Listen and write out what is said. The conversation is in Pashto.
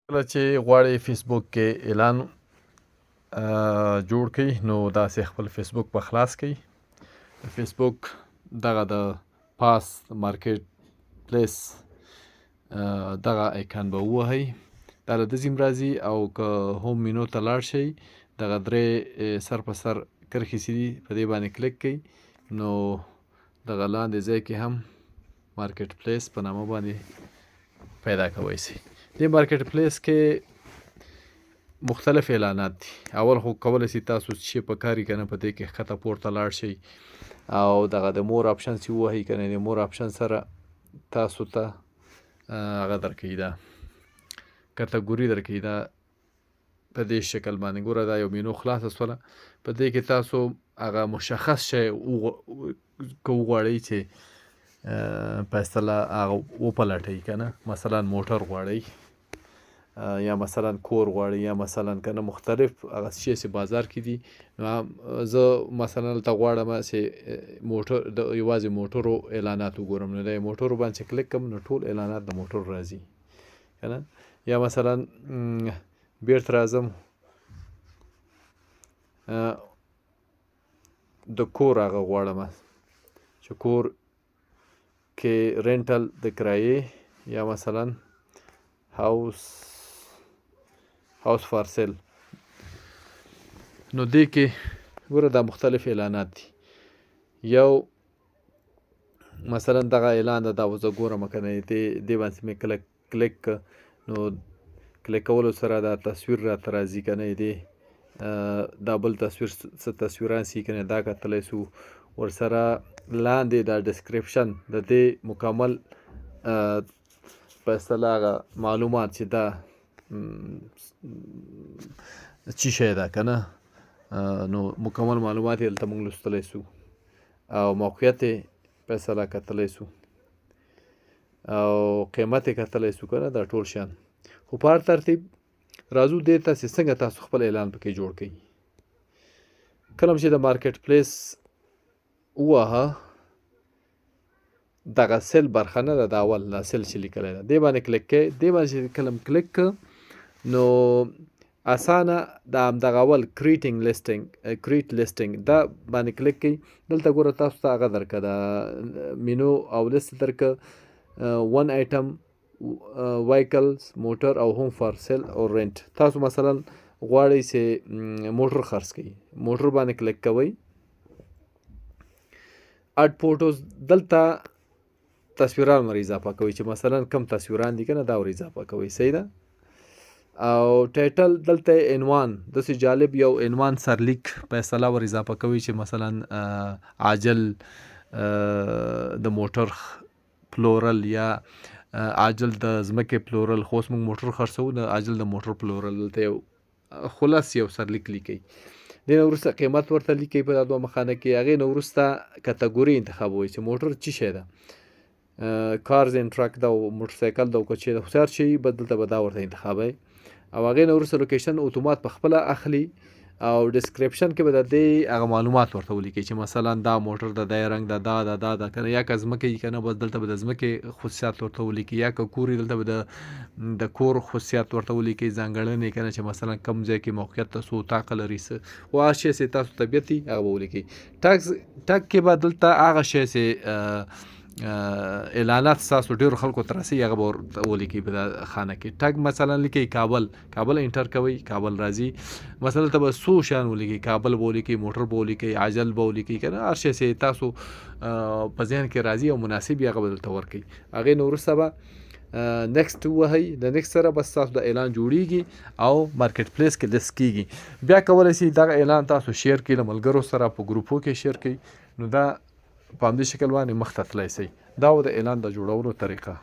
کله چې غواړئ فیسبوک کې اعلان جوړ کړئ نو داسې خپل فیسبوک په خلاص کړئ. فیسبوک دغه د پاس مارکیټ پلیس دغه ایکان به ووهئ، دا له ده ځیم راځي، او که هوم مینو ته لاړ شئ دغه درې سر په سر کرښې چې دي په دې باندې کلیک کړئ نو دغه لاندې ځای کې هم مارکیټ پلیس په نامه باندې پیدا کوی شئ. دې مارکیټ پلیس کې مختلف اعلانات دي. اول خو کولی شئ تاسو چې شی په کار که نه په دې کې ښکته پورته لاړ شئ او دغه د مور آپشن چې ووهئ که نه د مور آپشن سره تاسو ته هغه درکوي، دا کټګوري درکوي، دا په دې شکل باندې ګوره دا یو مینو خلاصه شوله. په دې کې تاسو هغه مشخص شی که وغواړئ چې په اصطلاح هغه وپلټئ که نه، مثلا موټر غواړئ یا مثلا کور غواړئ یا مثلا که نه مختلف هغه شی چې بازار کې دي. نو زه مثلا دلته غواړم چې موټر د یوازې موټرو اعلانات وګورم، نو د موټرو باندې چې کلیک کړم نو ټول اعلانات د موټرو راځي که نه. یا مثلا بیرته راځم د کور هغه غواړم چې کور کې رینټل د کرایې یا مثلا هاوس فار سیل، نو دې کې ګوره دا مختلف اعلانات دي. یو مثلا دغه اعلان دا اوس زه ګورم که نه، دې باندې مې کلیک نو کلیک کولو سره دا تصویر راته راځي که نه، دې دا بل تصویر څه تصویران سي که نه دا کتلی سو. ورسره لاندې دا ډسکریپشن د دې مکمل په اصطلاح هغه معلومات چې دا چی شی ده که نه، نو مکمل معلومات یې دلته موږ لوستلی سو او موقعیت یې په اصطلاح کتلی سو او قیمت یې کتلی سو که نه، دا ټول شیان. خو په هر ترتیب راځو دې ته چې څنګه تاسو خپل اعلان پکې جوړ کړئ. کله چې د مارکیټ پلیس ووهه دغه سیل برخه نه ده، د اول دا سیل چې لیکلی ده دې باندې کلیک کړئ. دې باندې چې کله کلیک کړه نو اسانه د همدغه اول کریټ لیسټینګ دا باندې کلیک کړئ. دلته ګوره تاسو ته هغه درکه د مینو او لیست درکه 1 آیټم وایکلز موټر او هوم فار سیل او رینټ. تاسو مثلا غواړئ چې موټر خرڅ کړئ، موټر باندې کلیک کوئ. اډ فوټوز دلته تصویران ور اضافه کوئ چې مثلا کم تصویران دي که نه دا ور اضافه کوئ، صحیح ده. او ټایټل دلته عنوان داسې جالب یو عنوان سرلیک په اصطلاح ور اضافه کوئ چې مثلا عاجل د موټر پلورل یا عاجل د ځمکې پلورل. خو اوس موږ موټر خرڅوو، د عاجل د موټر پلورل دلته یو خلاص یو سرلیک لیکئ. دې نه وروسته قیمت ورته لیکئ په دا دوه مخانه کې. هغې نه وروسته کټګوري انتخابوئ چې موټر څه شی ده، کارز اینډ ټرک ده او موټرسایکل ده او که چی ده، خو هر شي به دلته به دا ورته انتخابوئ. او هغې نه وروسته لوکیشن اتومات په خپله اخلي او ډسکریپشن کې به د دې هغه معلومات ورته ولیکئ چې مثلا دا موټر د دې رنګ ده دا که نه، یا که ځمکه وي که نه بس دلته به د ځمکې خصوصیات ورته ولیکئ، یا که کور وي دلته به د کور خصوصیات ورته ولیکئ، ځانګړنې که نه چې مثلا کم ځای کې موقعیت ته څو اطاقه لري څه، خو هغه شی چې تاسو طبیعت وي هغه به ولیکئ. ټګ کې به دلته هغه شی چې اعلانات ستاسو ډېرو خلکو ته رسي هغه به ورته ولیکئ په دا خانه کې. ټګ مثلا لیکئ کابل انټر کوئ، کابل راځي. مثلا دلته به څو شیان ولیکئ، کابل به ولیکئ، موټر به ولیکئ، عجل به ولیکئ که نه، هر شی چې تاسو په ذهن کې راځي او مناسب وي هغه به دلته ورکئ. هغې نه وروسته به نیکسټ ووهئ. د نیکسټ سره بس تاسو د اعلان جوړیږي او مارکیټ پلیس کې لیست کیږي. بیا کولی شئ دغه اعلان تاسو شیر کړئ له ملګرو سره، په ګروپو کې شیر کړئ، نو دا په همدې شکل باندې مخ ته تللی شئ. دا و د اعلان د جوړولو طریقه.